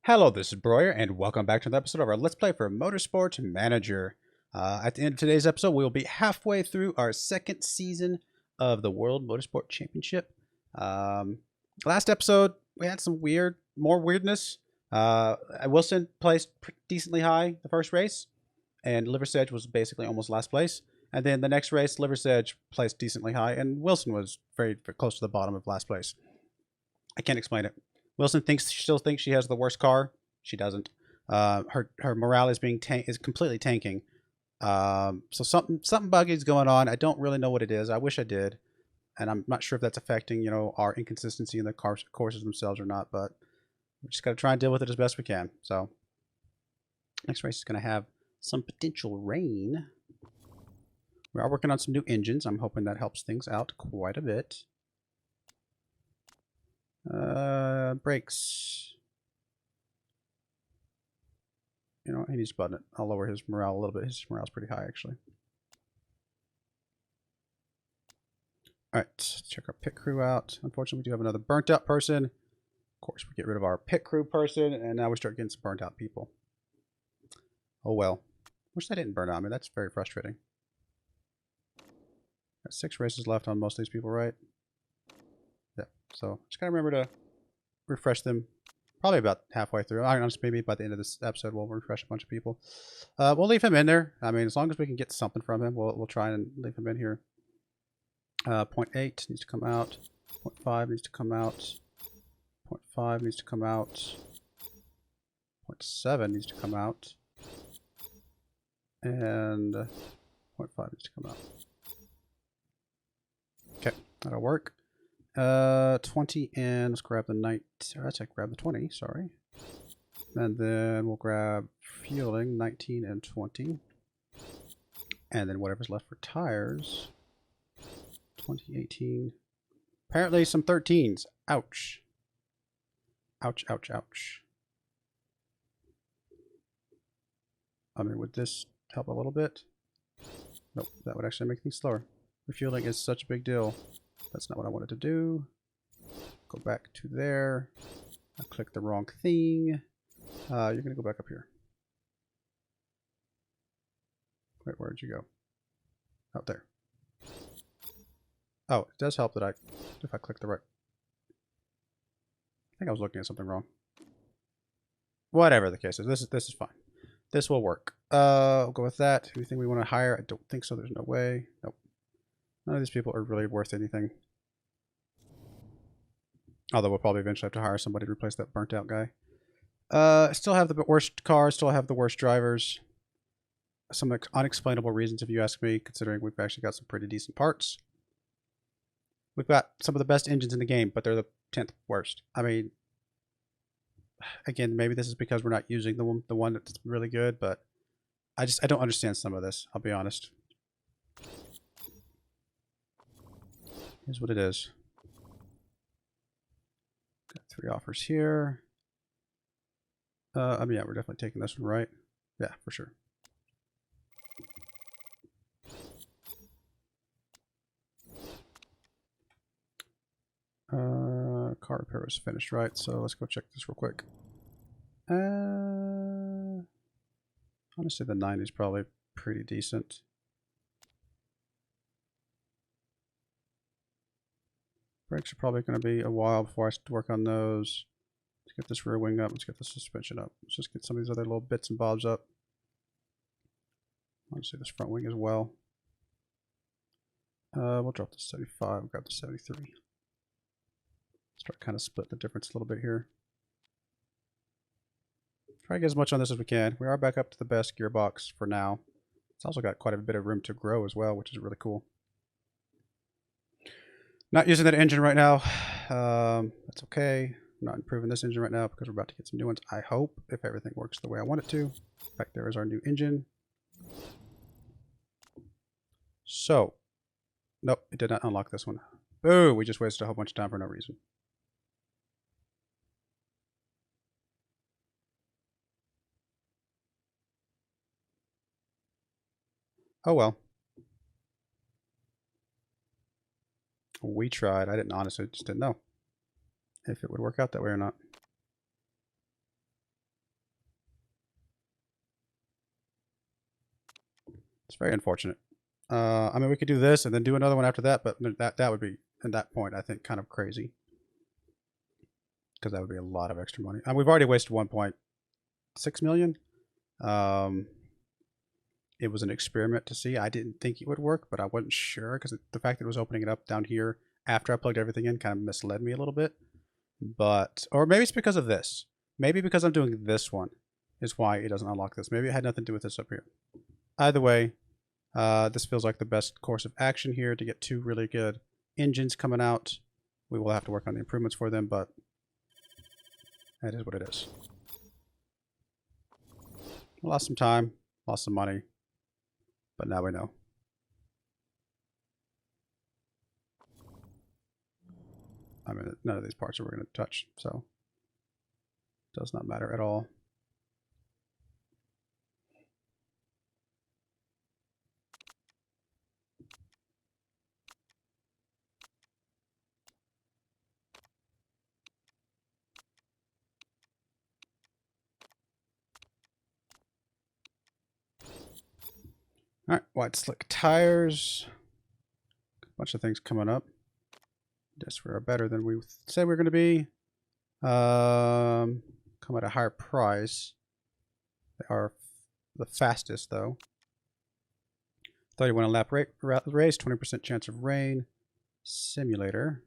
Hello, this is Broyar, and welcome back to another episode of our Let's Play for Motorsport Manager. At the end of today's episode, we will be halfway through our second season of the World Motorsport Championship. Last episode, we had some more weirdness. Wilson placed decently high the first race, and Liversedge was basically almost last place. And then the next race, Liversedge placed decently high, and Wilson was very close to the bottom of last place. I can't explain it. Wilson still thinks she has the worst car. She doesn't. Her morale is completely tanking. So something buggy is going on. I don't really know what it is. I wish I did, and I'm not sure if that's affecting our inconsistency in the courses themselves or not. But we just got to try and deal with it as best we can. So next race is going to have some potential rain. We are working on some new engines. I'm hoping that helps things out quite a bit. Brakes. You know what? He needs to button it. I'll lower his morale a little bit. His morale's pretty high, actually. Alright, let's check our pit crew out. Unfortunately, we do have another burnt out person. Of course, we get rid of our pit crew person, and now we start getting some burnt out people. Oh well. Wish they didn't burn out. I mean, that's very frustrating. Got 6 races left on most of these people, right? Yeah, so just gotta remember to refresh them. Probably about halfway through. I don't know, maybe by the end of this episode we'll refresh a bunch of people. We'll leave him in there. I mean, as long as we can get something from him, we'll try and leave him in here. 0.8 needs to come out. 0.5 needs to come out. 0.5 needs to come out. 0.7 needs to come out. And 0.5 needs to come out. Okay, that'll work. 20 and let's grab the grab the 20, sorry. And then we'll grab fueling, 19 and 20. And then whatever's left for tires. 20, 18. Apparently some 13s. Ouch. Ouch, ouch, ouch. I mean, would this help a little bit? Nope, that would actually make things slower. Refueling is such a big deal. That's not what I wanted to do. Go back to there. I clicked the wrong thing. You're going to go back up here. Wait, where'd you go? Out there. Oh, it does help that if I click the right. I think I was looking at something wrong. Whatever the case is, this is fine. This will work. We'll go with that. Anything we want to hire? I don't think so. There's no way. Nope. None of these people are really worth anything. Although we'll probably eventually have to hire somebody to replace that burnt out guy. Still have the worst cars, still have the worst drivers. Some unexplainable reasons if you ask me, considering we've actually got some pretty decent parts. We've got some of the best engines in the game, but they're the 10th worst. I mean, again, maybe this is because we're not using the one that's really good, but I don't understand some of this, I'll be honest. Here's what it is. Got 3 offers here. I mean, yeah, we're definitely taking this one, right? Yeah, for sure. Car repair was finished, right? So let's go check this real quick. Honestly, the 9 is probably pretty decent. Brakes are probably going to be a while before I work on those. Let's get this rear wing up. Let's get the suspension up. Let's just get some of these other little bits and bobs up. Honestly, this front wing as well. We'll drop the 75. Grab the 73. Start kind of split the difference a little bit here. Try to get as much on this as we can. We are back up to the best gearbox for now. It's also got quite a bit of room to grow as well, which is really cool. Not using that engine right now. That's okay. I'm not improving this engine right now because we're about to get some new ones. I hope, if everything works the way I want it to. Back there is our new engine. So, nope, it did not unlock this one. Boo! We just wasted a whole bunch of time for no reason. Oh well. We tried. I didn't honestly just didn't know if it would work out that way or not. It's very unfortunate. I mean, we could do this and then do another one after that, but that would be, at that point, I think, kind of crazy. Because that would be a lot of extra money. We've already wasted 1.6 million. It was an experiment to see. I didn't think it would work, but I wasn't sure because the fact that it was opening it up down here after I plugged everything in kind of misled me a little bit. But, or maybe it's because of this. Maybe because I'm doing this one is why it doesn't unlock this. Maybe it had nothing to do with this up here. Either way, this feels like the best course of action here to get two really good engines coming out. We will have to work on the improvements for them, but that is what it is. Lost some time, lost some money, but now we know. I mean, none of these parts are we're going to touch, so it does not matter at all. All right, wide slick tires. A bunch of things coming up. Guess we're better than we said we were going to be. Come at a higher price. They are the fastest, though. 31 a lap race, 20% chance of rain. Simulator.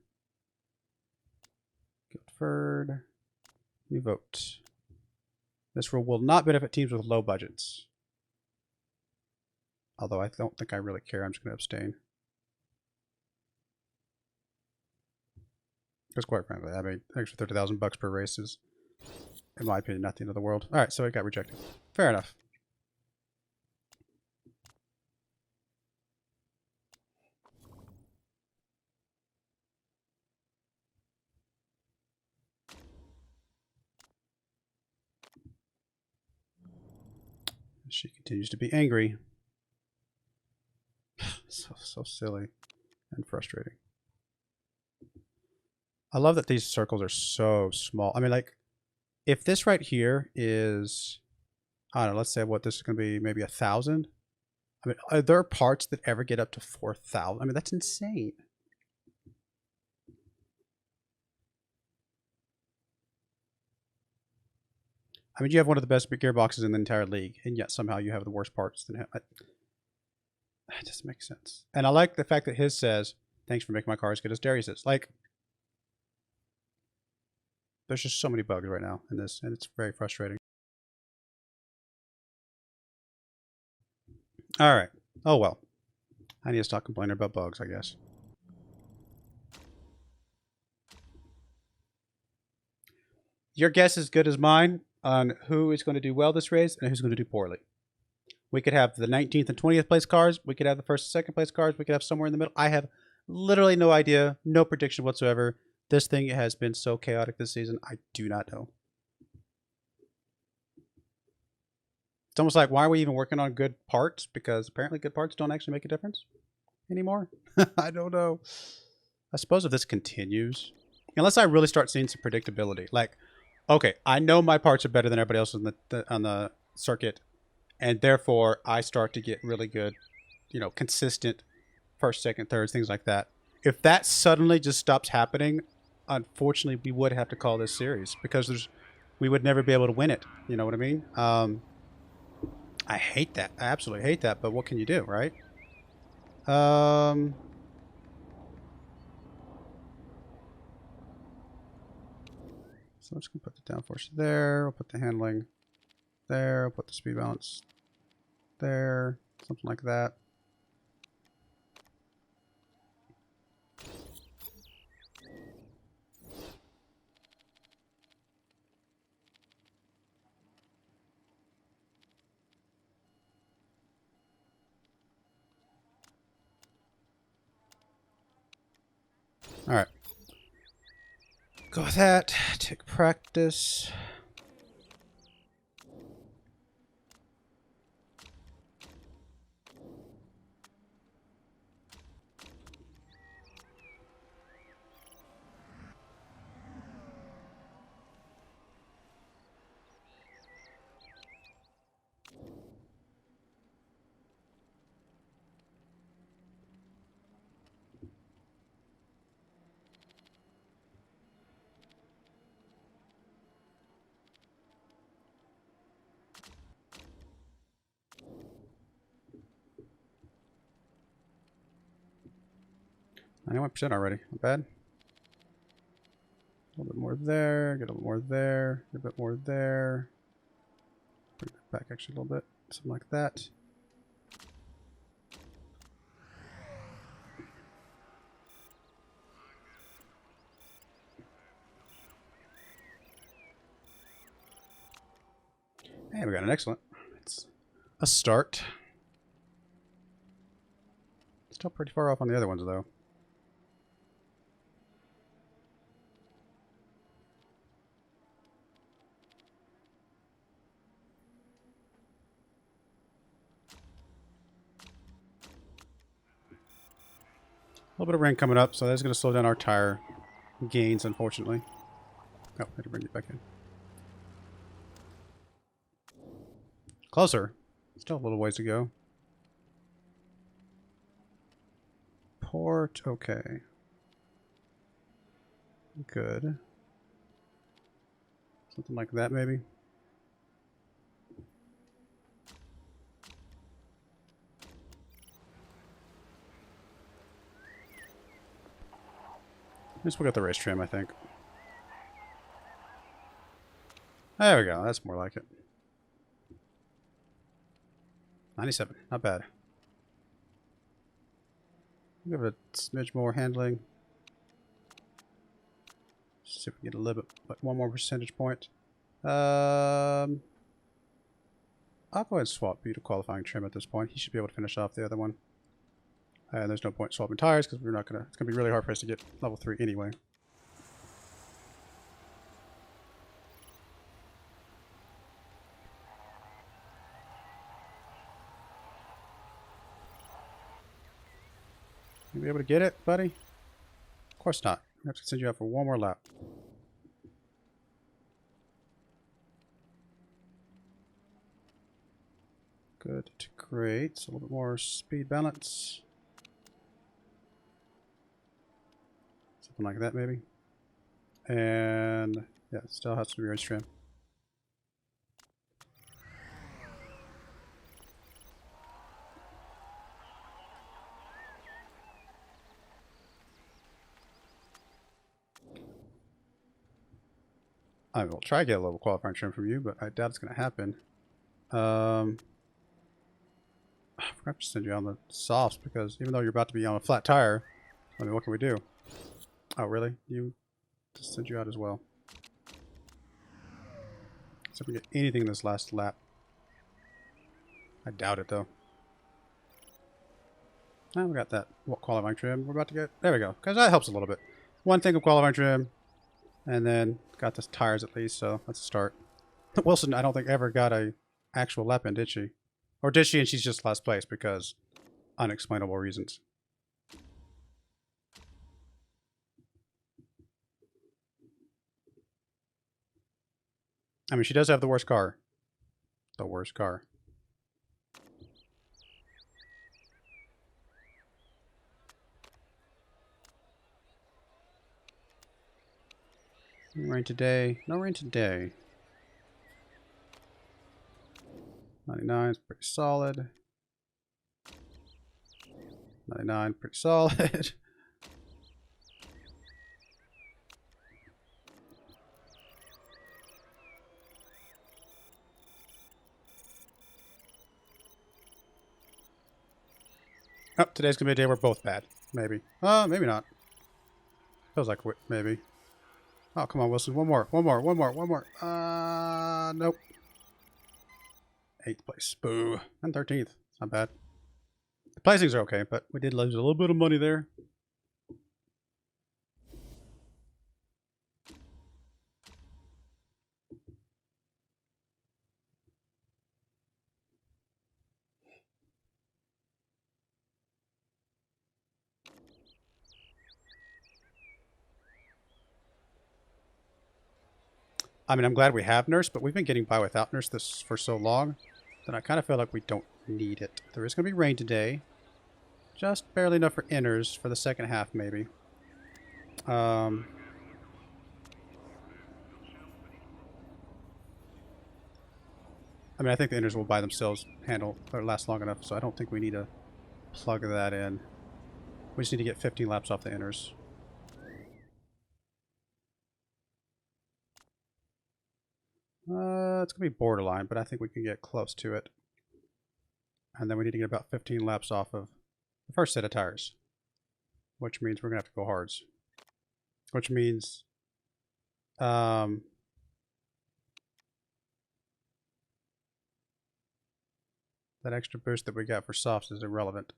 Guildford. New vote. This rule will not benefit teams with low budgets. Although I don't think I really care. I'm just going to abstain. Because quite frankly, I mean, extra 30,000 bucks per race is, in my opinion, not the end of the world. All right, so it got rejected. Fair enough. She continues to be angry. So silly and frustrating. I love that these circles are so small. I mean, like, if this right here is, I don't know, let's say what this is going to be, maybe 1,000. I mean, are there parts that ever get up to 4,000? I mean, that's insane. I mean, you have one of the best gearboxes in the entire league, and yet somehow you have the worst parts. That doesn't make sense. And I like the fact that his says, "Thanks for making my car as good as Darius's." Like, there's just so many bugs right now in this, and it's very frustrating. All right. Oh well. I need to stop complaining about bugs, I guess. Your guess is as good as mine on who is going to do well this race and who's going to do poorly. We could have the 19th and 20th place cars. We could have the first and second place cars. We could have somewhere in the middle. I have literally no idea, no prediction whatsoever. This thing has been so chaotic this season. I do not know. It's almost like, why are we even working on good parts? Because apparently good parts don't actually make a difference anymore. I don't know. I suppose if this continues, unless I really start seeing some predictability, like, okay, I know my parts are better than everybody else on the circuit, and therefore I start to get really good, you know, consistent first, second, thirds, things like that. If that suddenly just stops happening, unfortunately, we would have to call this series because we would never be able to win it. You know what I mean? I hate that. I absolutely hate that. But what can you do, right? So I'm just gonna put the downforce there. We'll put the handling there. We'll put the speed balance there. Something like that. All right. Go with that. Take practice. 91% already. Not bad. A little bit more there. Get a little more there. Get a bit more there. Bring that back actually a little bit. Something like that. And we got an excellent. It's a start. Still pretty far off on the other ones, though. A little bit of rain coming up, so that's going to slow down our tire gains, unfortunately. Oh, I had to bring it back in. Closer. Still a little ways to go. Port, okay. Good. Something like that, maybe. Just look at the race trim, I think. There we go. That's more like it. 97. Not bad. Give it a smidge more handling. See if we can get a little bit, like one more percentage point. I'll go ahead and swap B to qualifying trim at this point. He should be able to finish off the other one. And there's no point swapping tires because we're not gonna. It's gonna be really hard for us to get level 3 anyway. You be able to get it, buddy? Of course not. We have to send you out for one more lap. Good to great. So a little bit more speed balance. Something like that, maybe. And yeah, it still has to be race trim. I will try to get a little qualifying trim from you, but I doubt it's going to happen. I forgot to send you on the softs because even though you're about to be on a flat tire, I mean, what can we do? Oh, really? You just send you out as well. See if we get anything in this last lap. I doubt it, though. Oh, we got that qualifying trim. We're about to get... There we go. Because that helps a little bit. One thing of qualifying trim. And then got the tires at least, so let's start. Wilson, I don't think ever got a actual lap in, did she? Or did she and she's just last place because unexplainable reasons. I mean, she does have the worst car. The worst car. Rain today. No rain today. 99 is pretty solid. 99, pretty solid. Oh, today's gonna be a day we're both bad. Maybe. Maybe not. Feels like maybe. Oh, come on, Wilson. One more. Nope. 8th place. Boo. And 13th. It's not bad. The placings are okay, but we did lose a little bit of money there. I mean, I'm glad we have Nurse, but we've been getting by without Nurse this for so long that I kind of feel like we don't need it. There is going to be rain today. Just barely enough for inners for the second half, maybe. I mean, I think the inners will by themselves handle or last long enough, so I don't think we need to plug that in. We just need to get 15 laps off the inners. It's going to be borderline, but I think we can get close to it. And then we need to get about 15 laps off of the first set of tires. Which means we're going to have to go hards. Which means... that extra boost that we got for softs is irrelevant.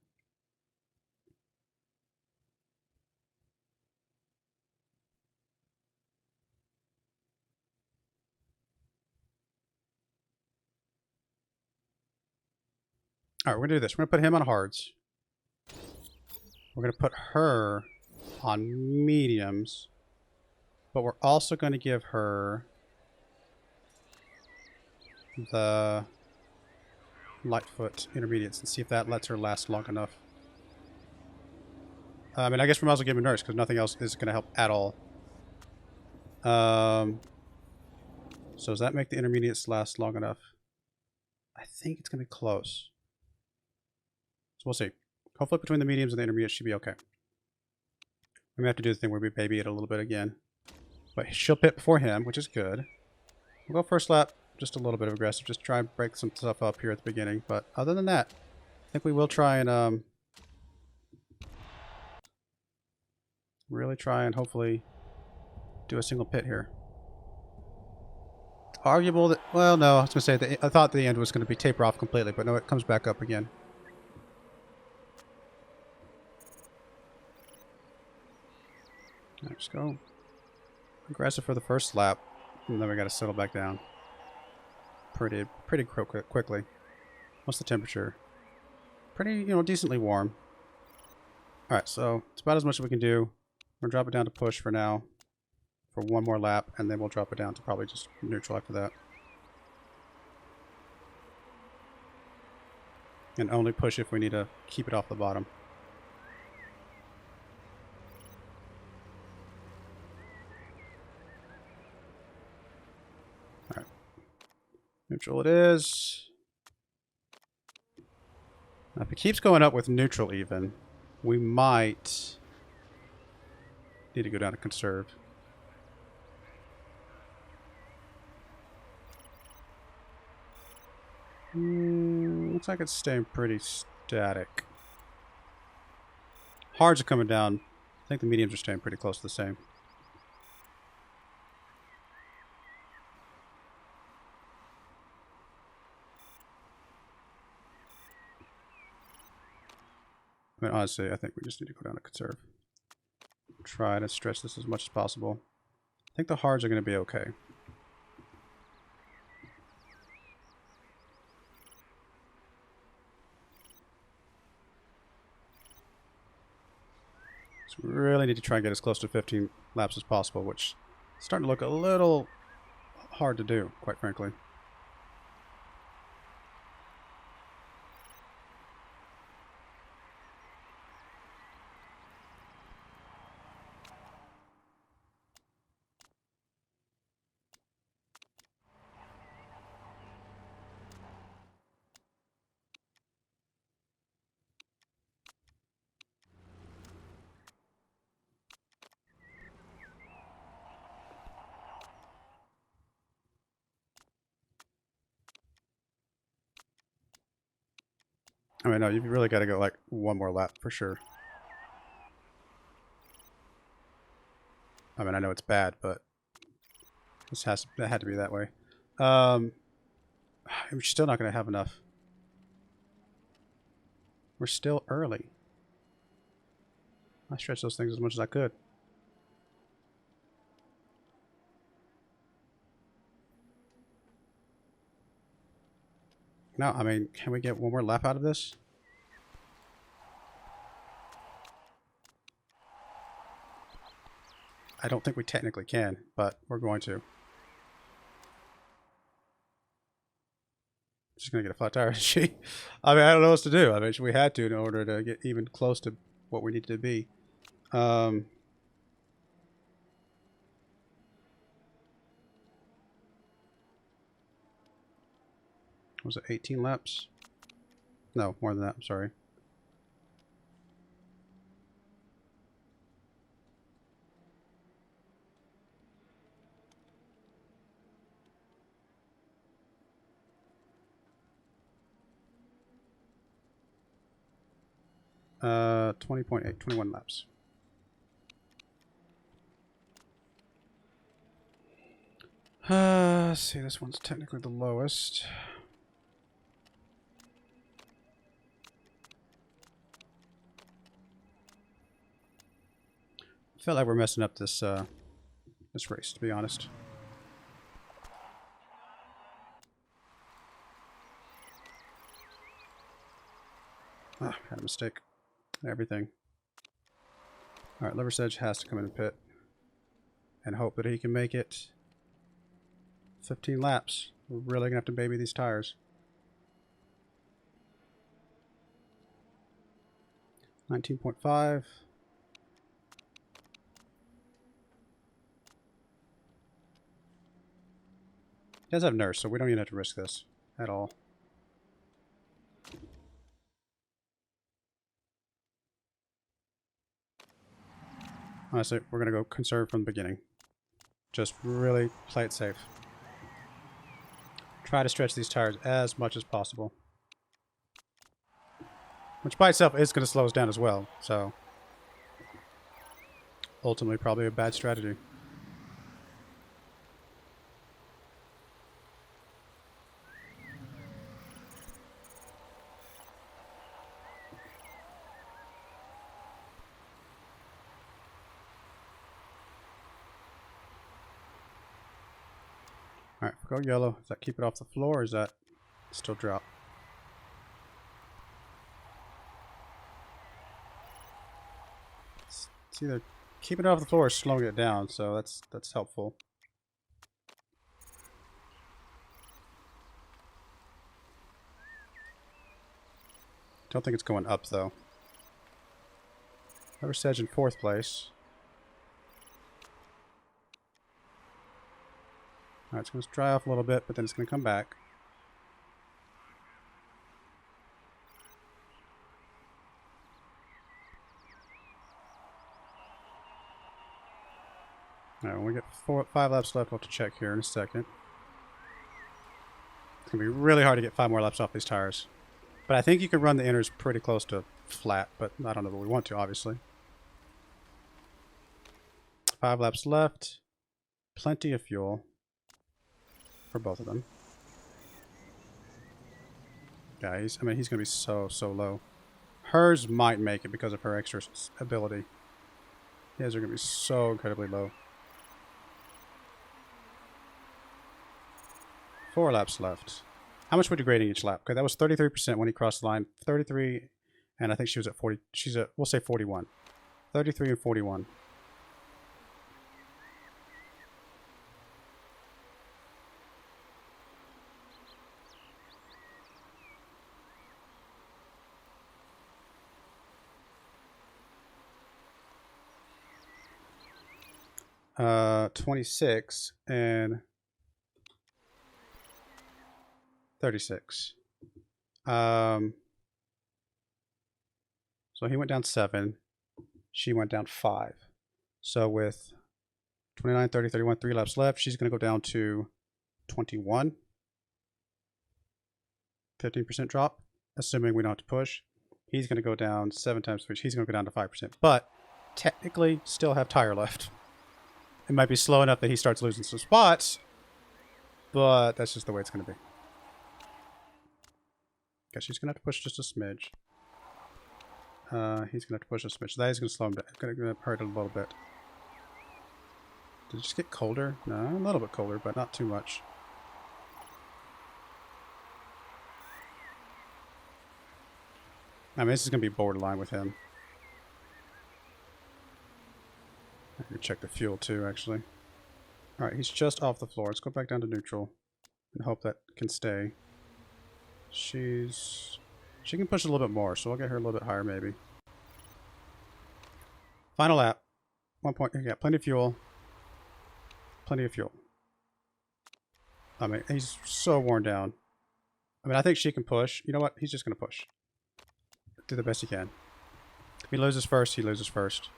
Alright, we're going to do this. We're going to put him on hards. We're going to put her on mediums. But we're also going to give her the Lightfoot intermediates and see if that lets her last long enough. I mean, I guess we might as well give him a nurse because nothing else is going to help at all. So does that make the intermediates last long enough? I think it's going to be close. So we'll see. Hopefully between the mediums and the intermediates should be okay. We may have to do the thing where we baby it a little bit again. But she'll pit before him, which is good. We'll go first lap, just a little bit of aggressive. Just try and break some stuff up here at the beginning. But other than that, I think we will try and really try and hopefully do a single pit here. Arguable that, well, no, I was going to say, I thought the end was going to be taper off completely, but no, it comes back up again. Let's go. Aggressive for the first lap, and then we got to settle back down. Pretty quickly. What's the temperature? Pretty, decently warm. All right, so it's about as much as we can do. We're gonna drop it down to push for now, for one more lap, and then we'll drop it down to probably just neutral after that. And only push if we need to keep it off the bottom. Alright. Neutral it is. Now if it keeps going up with neutral even, we might need to go down to conserve. Looks like it's staying pretty static. Hards are coming down. I think the mediums are staying pretty close to the same. I mean, honestly, I think we just need to go down to conserve. Try to stretch this as much as possible. I think the hards are going to be okay. So we really need to try and get as close to 15 laps as possible, which is starting to look a little hard to do, quite frankly. I mean, no, you've really got to go like one more lap for sure. I mean, I know it's bad, but it had to be that way. We're still not going to have enough. We're still early. I stretched those things as much as I could. No, I mean, can we get one more lap out of this? I don't think we technically can, but we're going to. Just gonna get a flat tire, is she? I mean, I don't know what to do. I mean, we had to in order to get even close to what we need to be. Was it 18 laps? No, more than that. I'm sorry. 20.8, 21 laps. Let's see, this one's technically the lowest. I feel like we're messing up this this race, to be honest. Ah, had a mistake. Everything. Alright, Liver's Edge has to come in the pit. And hope that he can make it 15 laps. We're really going to have to baby these tires. 19.5. He does have nurse, so we don't even have to risk this at all. Honestly, we're going to go conserve from the beginning. Just really play it safe. Try to stretch these tires as much as possible. Which by itself is going to slow us down as well, so ultimately probably a bad strategy. Alright, go yellow. Does that keep it off the floor or is that still drop? It's either keeping it off the floor or slowing it down, so that's helpful. Don't think it's going up though. Liver's Sedge in 4th place. Alright, it's going to dry off a little bit, but then it's going to come back. Alright, when we get 5 laps left, we'll have to check here in a second. It's going to be really hard to get 5 more laps off these tires. But I think you can run the inners pretty close to flat, but I don't know that we want to, obviously. 5 laps left. Plenty of fuel for both of them. Yeah, he's going to be so low. Hers might make it because of her extra ability. His are going to be so incredibly low. 4 laps left. How much we're degrading each lap? Okay, that was 33% when he crossed the line. 33, and I think she was at 40. She's at, we'll say 41. 33 and 41. Uh, 26 and 36. So he went down 7. She went down 5. So with 29, 30, 31, 3 laps left, she's going to go down to 21. 15% drop, assuming we don't have to push. He's going to go down 7 times 3. He's going to go down to 5%. But technically still have tire left. It might be slow enough that he starts losing some spots, but that's just the way it's going to be. Guess he's going to have to push just a smidge. He's going to have to push a smidge. That is going to slow him down. It's going to hurt a little bit. Did it just get colder? No, a little bit colder, but not too much. I mean, this is going to be borderline with him. I can check the fuel too, actually. Alright, he's just off the floor. Let's go back down to neutral and hope that can stay. She can push a little bit more, so we'll get her a little bit higher maybe. Final lap. 1 point. Yeah, plenty of fuel. Plenty of fuel. I mean, he's so worn down. I mean, I think she can push. You know what? He's just going to push. Do the best he can. If he loses first, he loses first.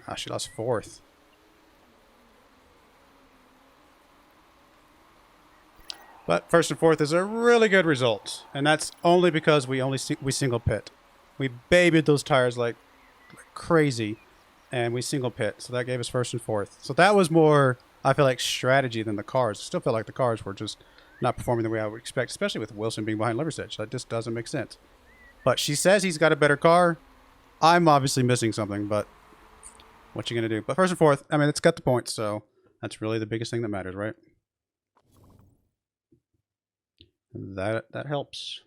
Ah, she lost 4th. But first and fourth is a really good result, and that's only because we single pit. We babied those tires like crazy, and we single pit, so that gave us first and fourth. So that was more, I feel like, strategy than the cars. I still feel like the cars were just not performing the way I would expect, especially with Wilson being behind Liversedge. That just doesn't make sense. But she says he's got a better car. I'm obviously missing something, but what you gonna do? But first and fourth, I mean, it's got the points, so that's really the biggest thing that matters, right? That helps.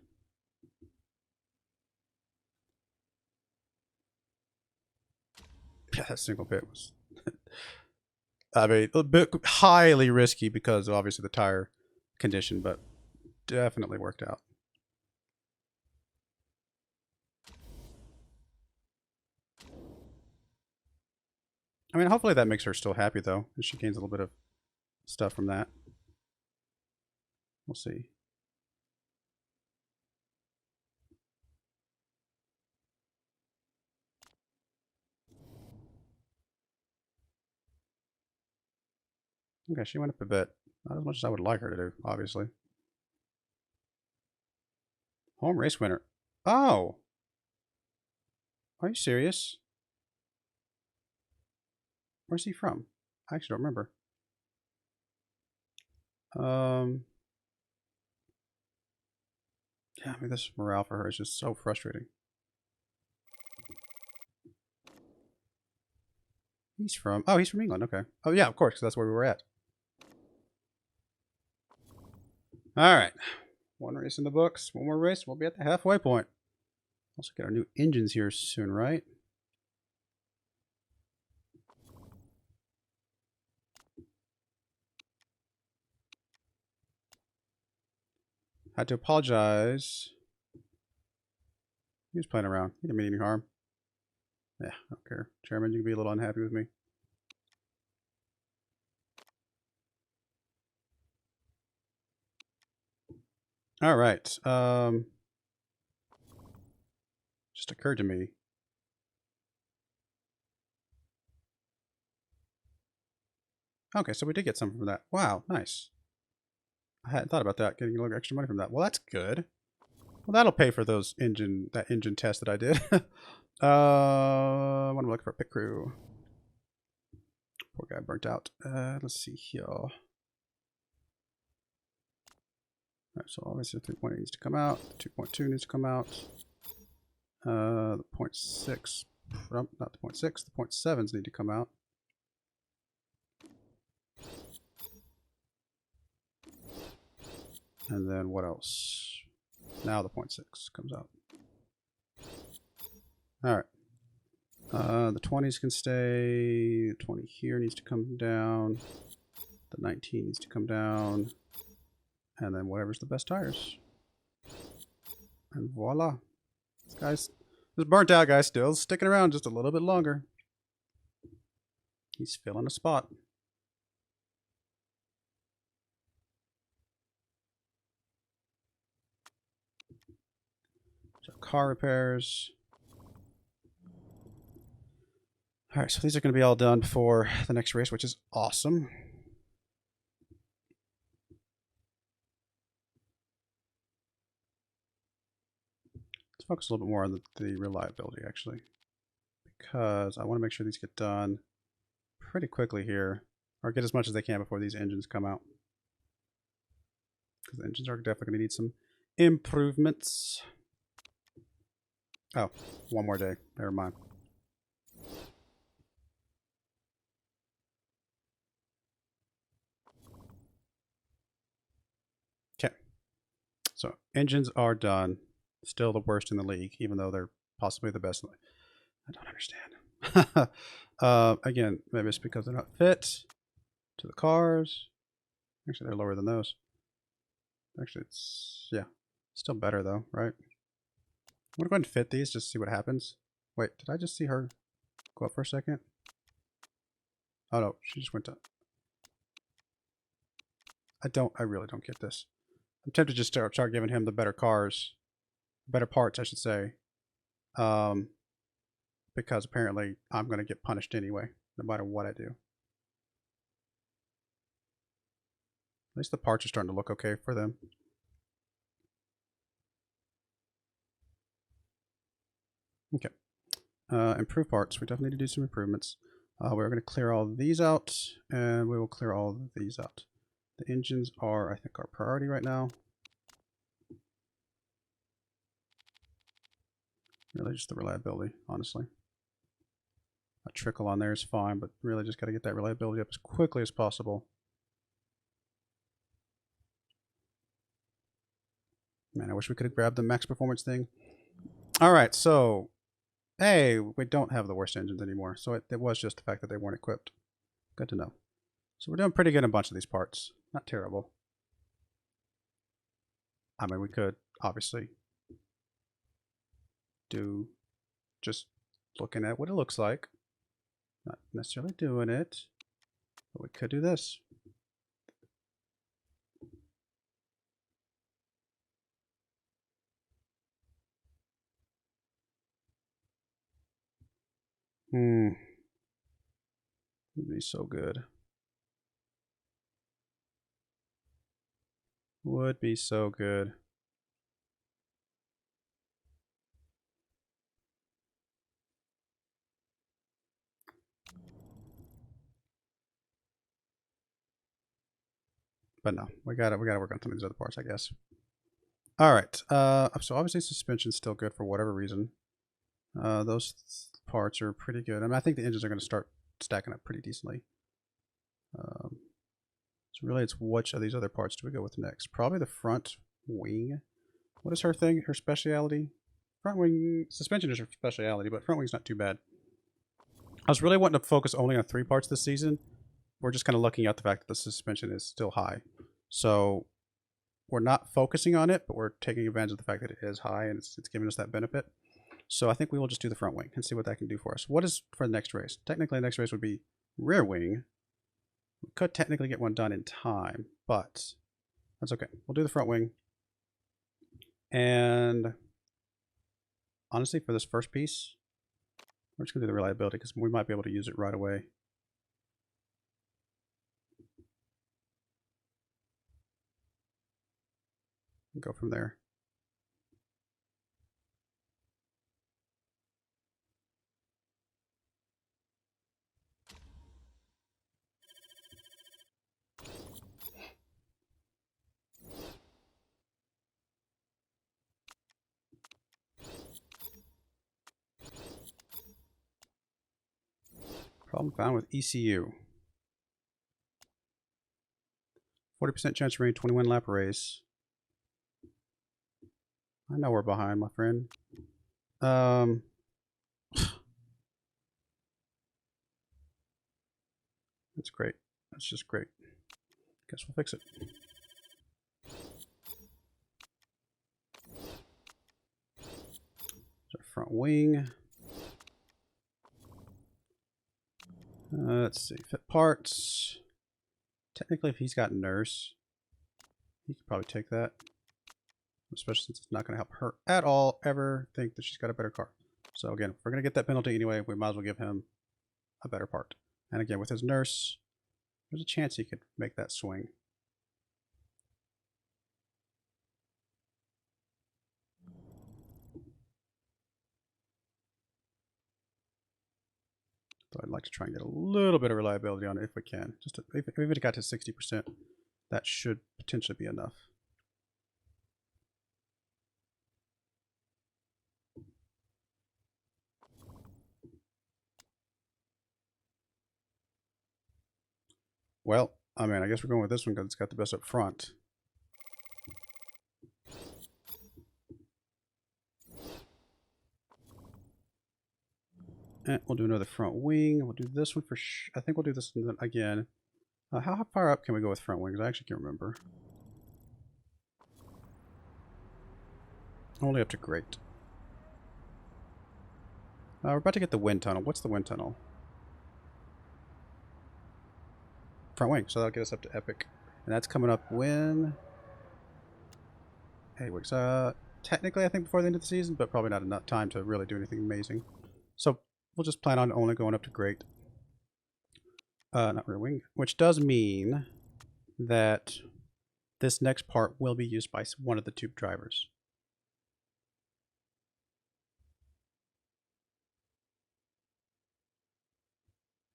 Yeah, that single pit was, I mean, a bit highly risky because of obviously the tire condition, but definitely worked out. I mean, hopefully that makes her still happy, though, and she gains a little bit of stuff from that. We'll see. Okay, she went up a bit. Not as much as I would like her to do, obviously. Home race winner. Oh! Are you serious? Where's he from? I actually don't remember. Yeah, I mean, this morale for her is just so frustrating. He's from England, okay. Oh, yeah, of course, because that's where we were at. All right. One race in the books. One more race. We'll be at the halfway point. Also get our new engines here soon, right? Had to apologize. He was playing around. He didn't mean any harm. Yeah, I don't care. Chairman, you can be a little unhappy with me. All right. Just occurred to me. Okay, so we did get something from that. Wow, nice. I hadn't thought about that, getting a little extra money from that. Well, that's good. Well, that'll pay for that engine test that I did. What am I looking for? Pit crew. Poor guy burnt out. Let's see here. All right, so obviously the 3.8 needs to come out. The 2.2 needs to come out. The 0.6, not the 0.6, the 0.7s need to come out. And then what else? Now the 0.6 comes out. All right. The 20s can stay. The 20 here needs to come down. The 19 needs to come down. And then whatever's the best tires. And voila. This burnt out guy still sticking around just a little bit longer. He's filling a spot. So car repairs. All right, so these are going to be all done before the next race, which is awesome. Let's focus a little bit more on the reliability, actually, because I want to make sure these get done pretty quickly here, or get as much as they can before these engines come out. Because the engines are definitely going to need some improvements. Oh, one more day. Never mind. Okay. So engines are done. Still the worst in the league, even though they're possibly the best. I don't understand. Again, maybe it's because they're not fit to the cars. Actually, they're lower than those. Actually, it's, yeah, still better though, right? I'm gonna go ahead and fit these just to see what happens. Wait, did I just see her go up for a second? Oh no, she just went up. I really don't get this. I'm tempted to just start giving him the better cars. Better parts, I should say. Because apparently I'm going to get punished anyway, no matter what I do. At least the parts are starting to look okay for them. Okay. Improve parts. We definitely need to do some improvements. We're going to clear all of these out, and we will clear all of these out. The engines are, I think, our priority right now. Really just the reliability, honestly. A trickle on there is fine, but really just got to get that reliability up as quickly as possible. Man, I wish we could have grabbed the max performance thing. All right, so, hey, we don't have the worst engines anymore. So it was just the fact that they weren't equipped. Good to know. So we're doing pretty good in a bunch of these parts. Not terrible. I mean, we could obviously do just looking at what it looks like. Not necessarily doing it, but we could do this. Would be so good. Would be so good. But no, we gotta work on some of these other parts, I guess. All right. So obviously suspension's still good for whatever reason. Those parts are pretty good. I mean, I think the engines are going to start stacking up pretty decently. So really, it's which of these other parts do we go with next? Probably the front wing. What is her thing? Her speciality? Front wing suspension is her speciality, but front wing's not too bad. I was really wanting to focus only on 3 parts this season. We're just kind of looking at the fact that the suspension is still high. So we're not focusing on it, but we're taking advantage of the fact that it is high and it's giving us that benefit. So I think we will just do the front wing and see what that can do for us. What is for the next race? Technically, the next race would be rear wing. We could technically get one done in time, but that's okay. We'll do the front wing. And honestly, for this first piece, we're just going to do the reliability because we might be able to use it right away. And go from there. Problem found with ECU. 40% chance of rain, 21 lap race. I know we're behind, my friend. That's great. That's just great. Guess we'll fix it. Our front wing. Let's see. Fit parts. Technically, if he's got nurse, he could probably take that. Especially since it's not going to help her at all ever think that she's got a better car. So again, if we're going to get that penalty anyway, we might as well give him a better part. And again, with his nurse, there's a chance he could make that swing. So I'd like to try and get a little bit of reliability on it if we can. Just to, if it got to 60%, that should potentially be enough. Well, I mean, I guess we're going with this one because it's got the best up front. And we'll do another front wing. We'll do this one for I think we'll do this one again. How far up can we go with front wings? I actually can't remember. Only up to great. We're about to get the wind tunnel. What's the wind tunnel? Front wing. So that'll get us up to epic. And that's coming up when? Hey, works. Technically, I think before the end of the season, but probably not enough time to really do anything amazing. So we'll just plan on only going up to great. Not rear wing. Which does mean that this next part will be used by one of the two drivers.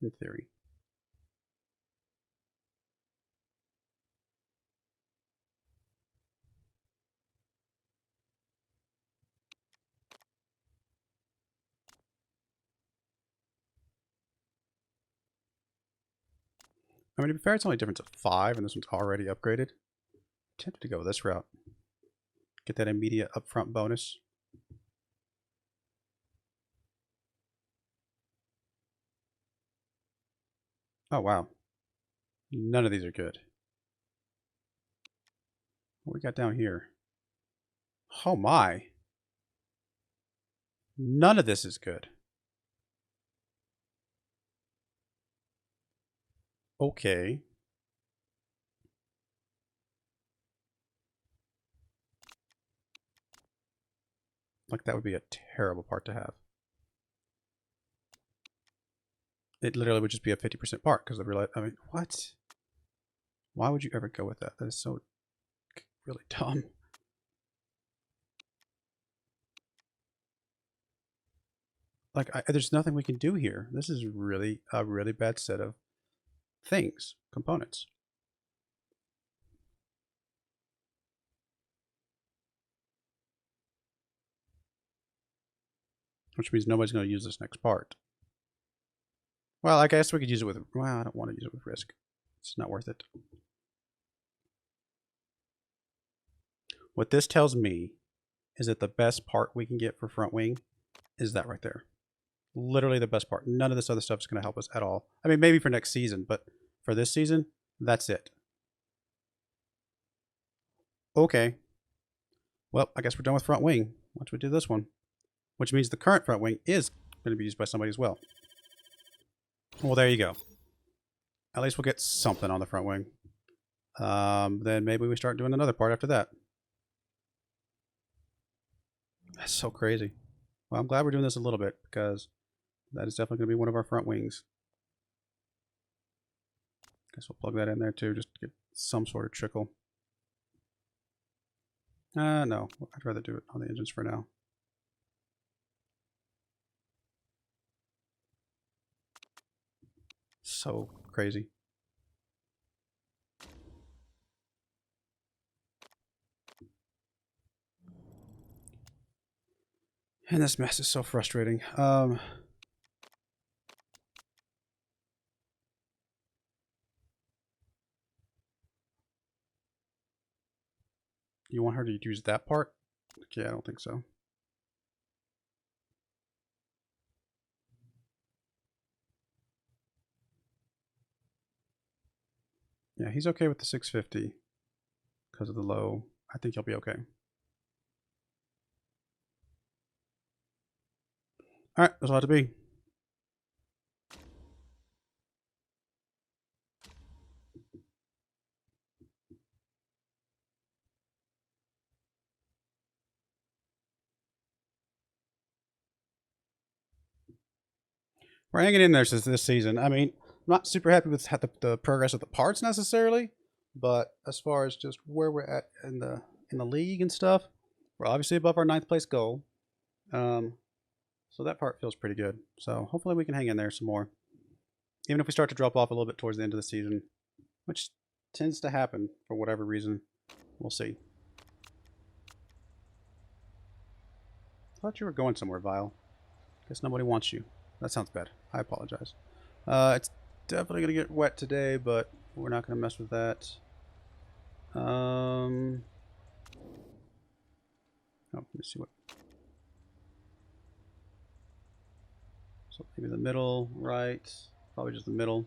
In theory. I mean, to be fair, it's only a difference of 5, and this one's already upgraded. I'm tempted to go this route. Get that immediate upfront bonus. Oh, wow. None of these are good. What we got down here? Oh, my. None of this is good. Okay. Like, that would be a terrible part to have. It literally would just be a 50% part because I mean, what? Why would you ever go with that? That is so really dumb. Like, there's nothing we can do here. This is really a really bad set of things, components. Which means nobody's going to use this next part. Well, I guess we could use it with, well, I don't want to use it with risk. It's not worth it. What this tells me is that the best part we can get for front wing is that right there. Literally the best part. None of this other stuff is going to help us at all. I mean, maybe for next season, but for this season, that's it. Okay. Well, I guess we're done with front wing once we do this one, which means the current front wing is going to be used by somebody as well. Well, there you go. At least we'll get something on the front wing. Then maybe we start doing another part after that. That's so crazy. Well, I'm glad we're doing this a little bit because that is definitely going to be one of our front wings. Guess we'll plug that in there too, just to get some sort of trickle. No, I'd rather do it on the engines for now. So crazy. And this mess is so frustrating. You want her to use that part? Okay, I don't think so. Yeah, he's okay with the 650 because of the low. I think he'll be okay. All right, that's all it to be. We're hanging in there since this season. I mean, I'm not super happy with the progress of the parts necessarily, but as far as just where we're at in the league and stuff, we're obviously above our 9th place goal. So that part feels pretty good. So hopefully we can hang in there some more. Even if we start to drop off a little bit towards the end of the season, which tends to happen for whatever reason. We'll see. I thought you were going somewhere, Vile. Guess nobody wants you. That sounds bad. I apologize. It's definitely going to get wet today, but we're not going to mess with that. Oh, let me see what. So maybe the middle, right? Probably just the middle.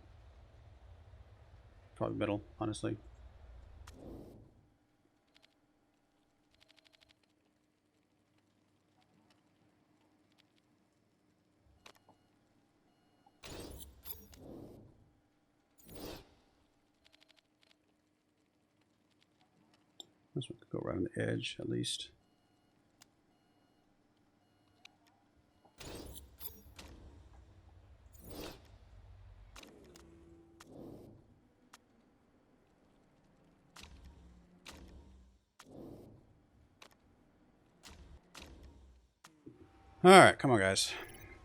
Probably middle, honestly. This one could go right on the edge, at least. Alright, come on, guys.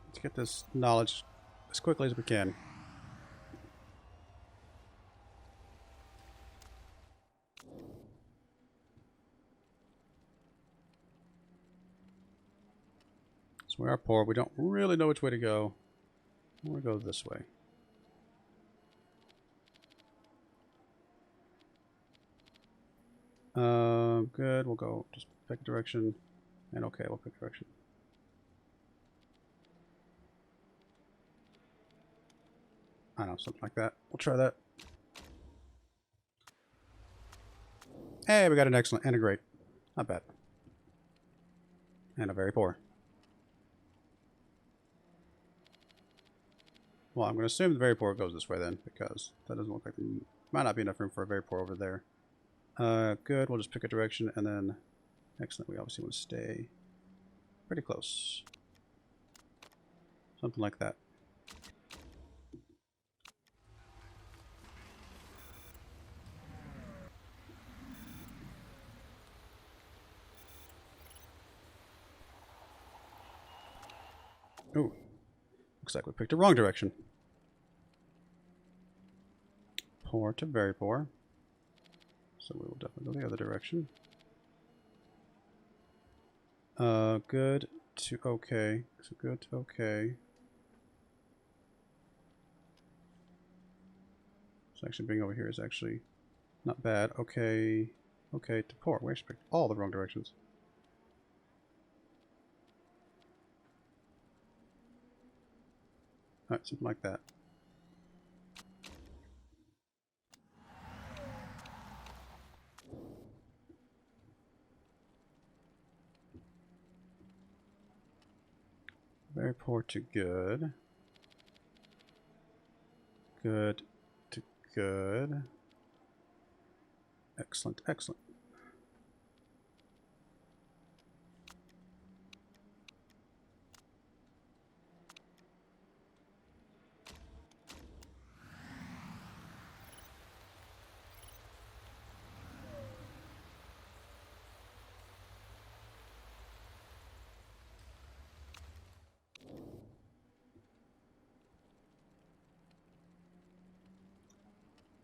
Let's get this knowledge as quickly as we can. So we are poor. We don't really know which way to go. We'll go this way. Good. We'll go just pick a direction. And okay, we'll pick a direction. I don't know, something like that. We'll try that. Hey, we got an excellent and a great. Not bad. And a very poor. Well, I'm going to assume the very poor goes this way then, because that doesn't look like there might not be enough room for a very poor over there. Good. We'll just pick a direction and then excellent. We obviously want to stay pretty close. Something like that. Ooh. Looks like we picked the wrong direction. Poor to very poor. So we will definitely go the other direction. Good to okay. So good to okay. So actually being over here is actually not bad. Okay. Okay to poor. We actually picked all the wrong directions. Alright, something like that. Very poor to good. Good to good. Excellent, excellent.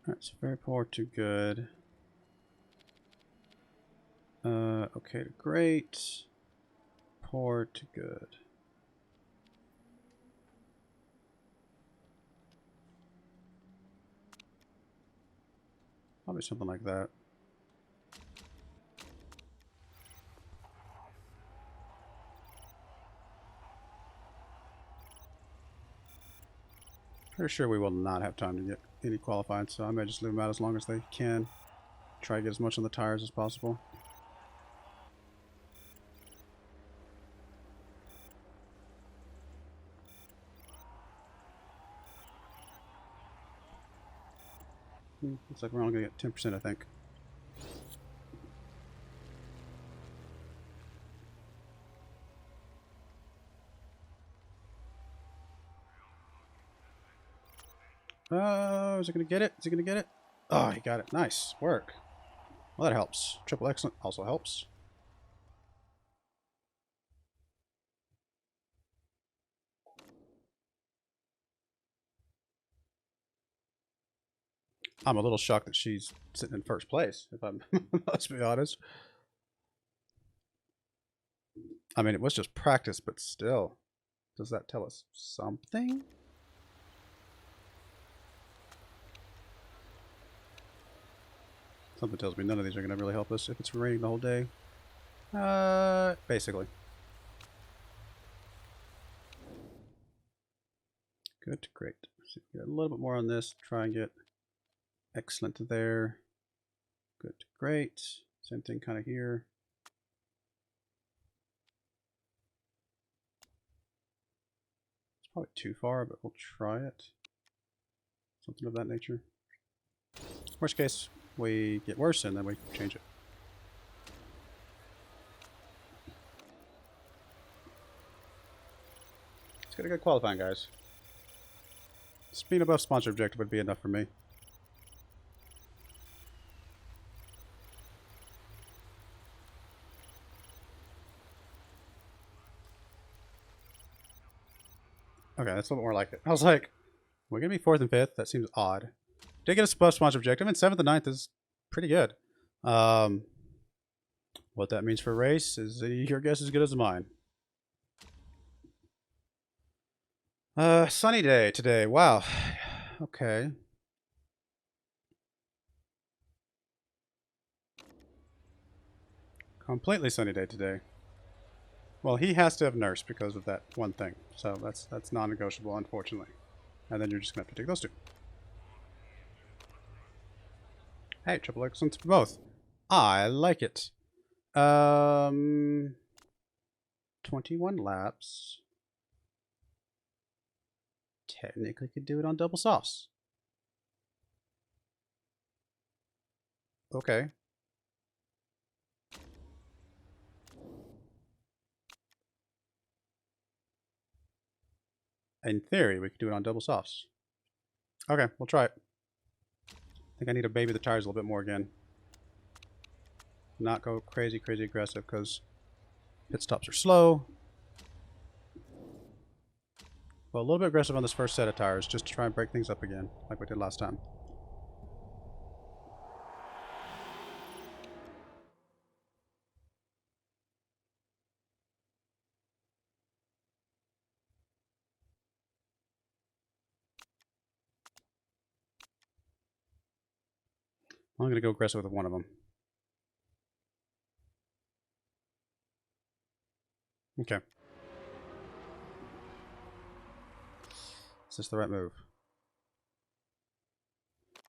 Alright, so very poor to good. Okay to great. Poor to good. Probably something like that. Pretty sure we will not have time to get any qualified, so I may just leave them out as long as they can. Try to get as much on the tires as possible. Looks like we're only going to get 10%, I think. Oh, is it going to get it? Is it going to get it? Oh, he got it. Nice work. Well, that helps. Triple excellent also helps. I'm a little shocked that she's sitting in first place, if I'm let's be honest. I mean, it was just practice, but still. Does that tell us something? Something tells me none of these are going to really help us if it's raining the whole day. Basically. Good, great. So get a little bit more on this. Try and get excellent there. Good, great. Same thing kind of here. It's probably too far, but we'll try it. Something of that nature. Worst case, we get worse and then we change it. Let's get a good qualifying, guys. Speed above sponsor objective would be enough for me. Okay, that's a little more like it. I was like, we're going to be 4th and 5th. That seems odd. Did get a bus sponsor objective, and 7th and 9th is pretty good. What that means for a race is your guess as good as mine. Sunny day today. Wow. Okay. Completely sunny day today. Well, he has to have nurse because of that one thing. So that's non-negotiable, unfortunately. And then you're just going to have to take those two. Hey, triple excellence for both. I like it. 21 laps. Technically could do it on double sauce. Okay. In theory, we could do it on double softs. Okay, we'll try it. I think I need to baby the tires a little bit more again. Not go crazy aggressive because pit stops are slow. Well, a little bit aggressive on this first set of tires just to try and break things up again like we did last time. I'm going to go aggressive with one of them. Okay. Is this the right move?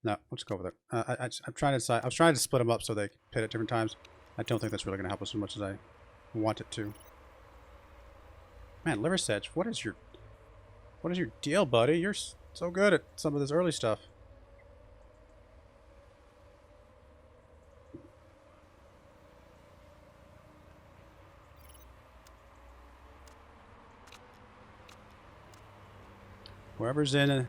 No, let's go with it. I'm trying to decide. I was trying to split them up so they pit at different times. I don't think that's really going to help us as much as I want it to. Man, Liver Sedge, what is your deal, buddy? You're so good at some of this early stuff. Whoever's in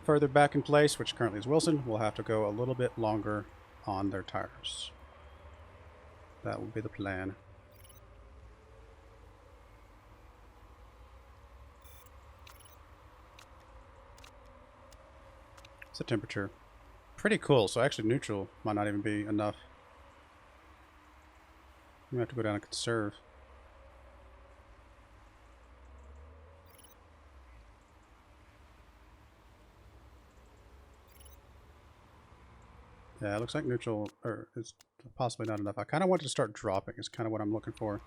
further back in place, which currently is Wilson, will have to go a little bit longer on their tires. That will be the plan. What's the temperature? Pretty cool, so actually neutral might not even be enough. I'm gonna have to go down and conserve. Yeah, it looks like neutral is possibly not enough. I kind of wanted to start dropping. Is kind of what I'm looking for.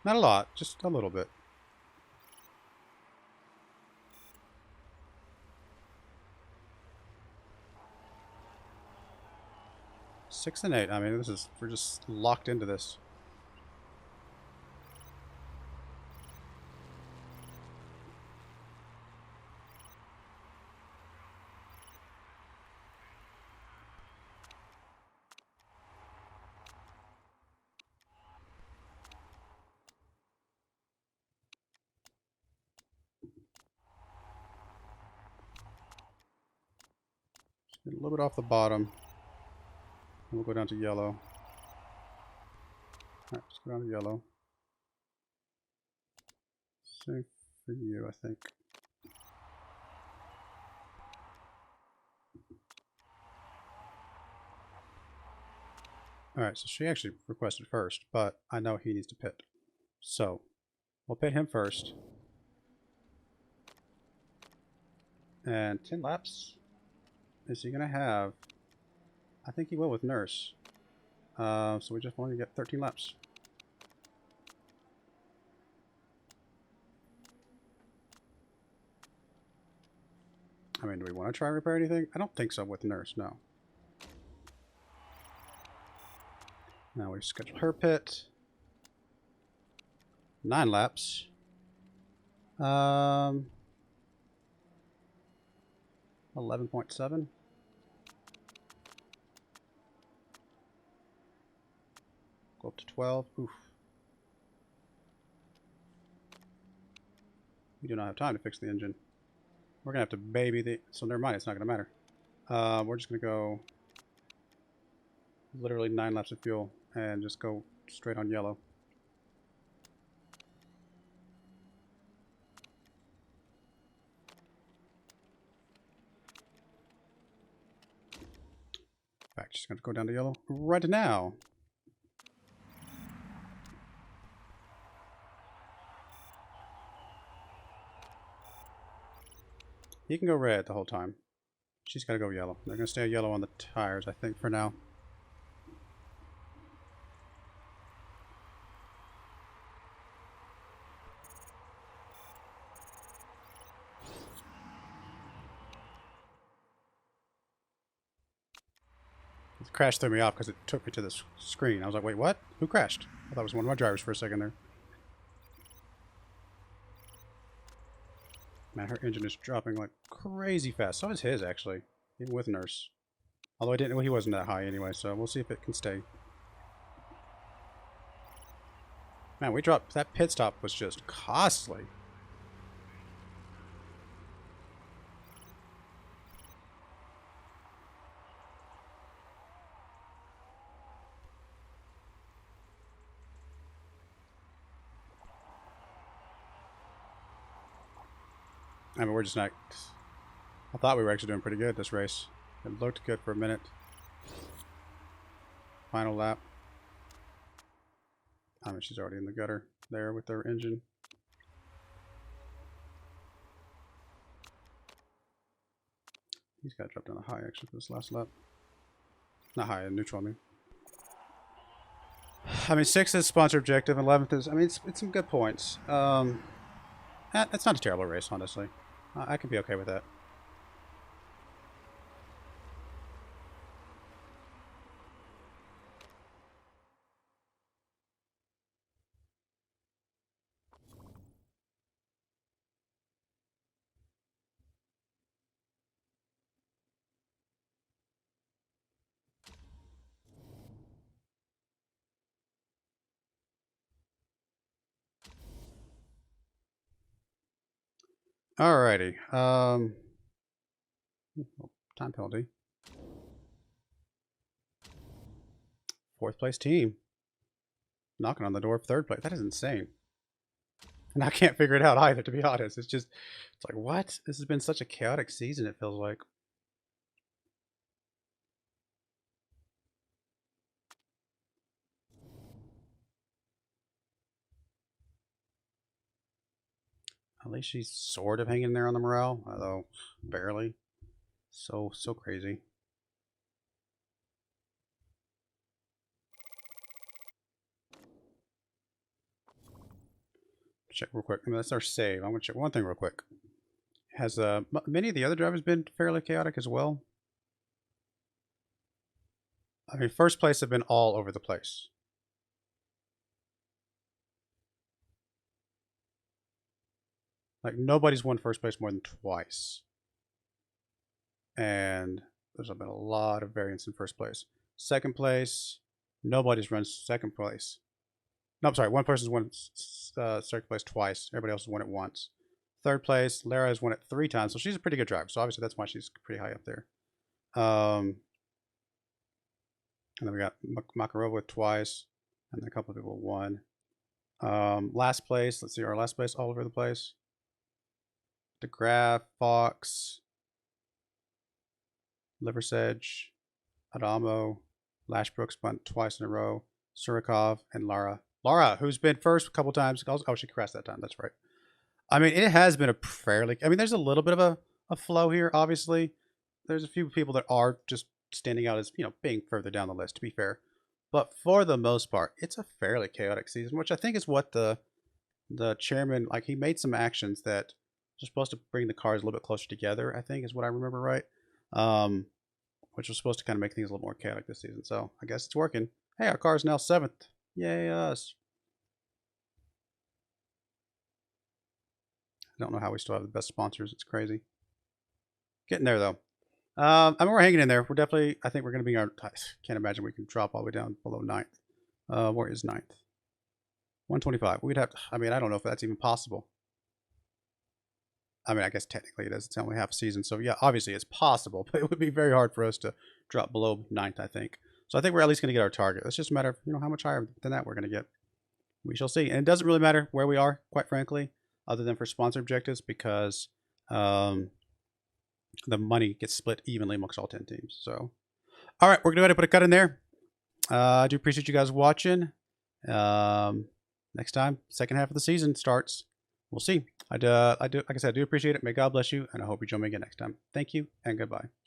Not a lot, just a little bit. Six and eight. I mean, we're just locked into this. Just get a little bit off the bottom. And we'll go down to yellow. Alright, let's go down to yellow. Same for you, I think. Alright, so she actually requested first, but I know he needs to pit. So, we'll pit him first. And 10 laps. Is he going to have... I think he will with Nurse. So we just want to get 13 laps. I mean, do we want to try and repair anything? I don't think so with Nurse, no. Now we schedule her pit. 9 laps. 11.7. Go up to 12. Oof. We do not have time to fix the engine. We're going to have to baby the... So never mind, it's not going to matter. We're just going to go... literally 9 laps of fuel and just go straight on yellow. In fact, just gonna go down to yellow right now. He can go red the whole time. She's got to go yellow. They're going to stay yellow on the tires, I think, for now. It crashed threw me off because it took me to this screen. I was like, wait, what? Who crashed? I thought it was one of my drivers for a second there. Man, her engine is dropping like crazy fast. So is his, actually. Even with Nurse. Although I didn't know he wasn't that high anyway, so we'll see if it can stay. Man, we dropped... That pit stop was just costly. I mean, we're just not... I thought we were actually doing pretty good this race. It looked good for a minute. Final lap. I mean, she's already in the gutter there with her engine. He's got to drop down to high, actually, for this last lap. Not high, neutral, I mean. I mean, 6th is sponsor objective, 11th is... I mean, it's some good points. It's not a terrible race, honestly. I can be okay with that. Alrighty. Time penalty. 4th place team. Knocking on the door of 3rd place. That is insane. And I can't figure it out either, to be honest. It's just, it's like, what? This has been such a chaotic season, it feels like. At least she's sort of hanging there on the morale, although barely. So crazy. Check real quick. I mean, that's our save. I'm going to check one thing real quick. Has many of the other drivers been fairly chaotic as well? I mean, 1st place have been all over the place. Like, nobody's won 1st place more than twice. And there's been a lot of variance in 1st place. 2nd place, nobody's run 2nd place. No, I'm sorry, one person's won 2nd place twice. Everybody else has won it once. 3rd place, Lara has won it 3 times, so she's a pretty good driver. So obviously that's why she's pretty high up there. And then we got Makarova twice, and then a couple of people won. Last place, let's see, our last place all over the place. DeGraff, Fox, Liversedge, Adamo, Lashbrook won twice in a row, Surikov, and Lara. Lara, who's been first a couple times. Oh, she crashed that time. That's right. I mean, it has been a fairly... I mean, there's a little bit of a flow here, obviously. There's a few people that are just standing out as, you know, being further down the list, to be fair. But for the most part, it's a fairly chaotic season, which I think is what the chairman... Like, he made some actions that are supposed to bring the cars a little bit closer together, I think, is what I remember right. Which was supposed to kind of make things a little more chaotic this season. So, I guess it's working. Hey, our car's now 7th. Yay, us. I don't know how we still have the best sponsors. It's crazy. Getting there, though. I mean, we're hanging in there. We're definitely... I think we're going to be... I can't imagine we can drop all the way down below 9th. Where is 9th? 125. We'd have to... I mean, I don't know if that's even possible. I mean, I guess technically it is. It's only half a season. So, yeah, obviously it's possible. But it would be very hard for us to drop below 9th, I think. So I think we're at least going to get our target. It's just a matter of, how much higher than that we're going to get. We shall see. And it doesn't really matter where we are, quite frankly, other than for sponsor objectives, because the money gets split evenly amongst all 10 teams. So, all right, we're going to go ahead and put a cut in there. I do appreciate you guys watching. Next time, second half of the season starts. We'll see. Like I said, I do appreciate it. May God bless you, and I hope you join me again next time. Thank you, and goodbye.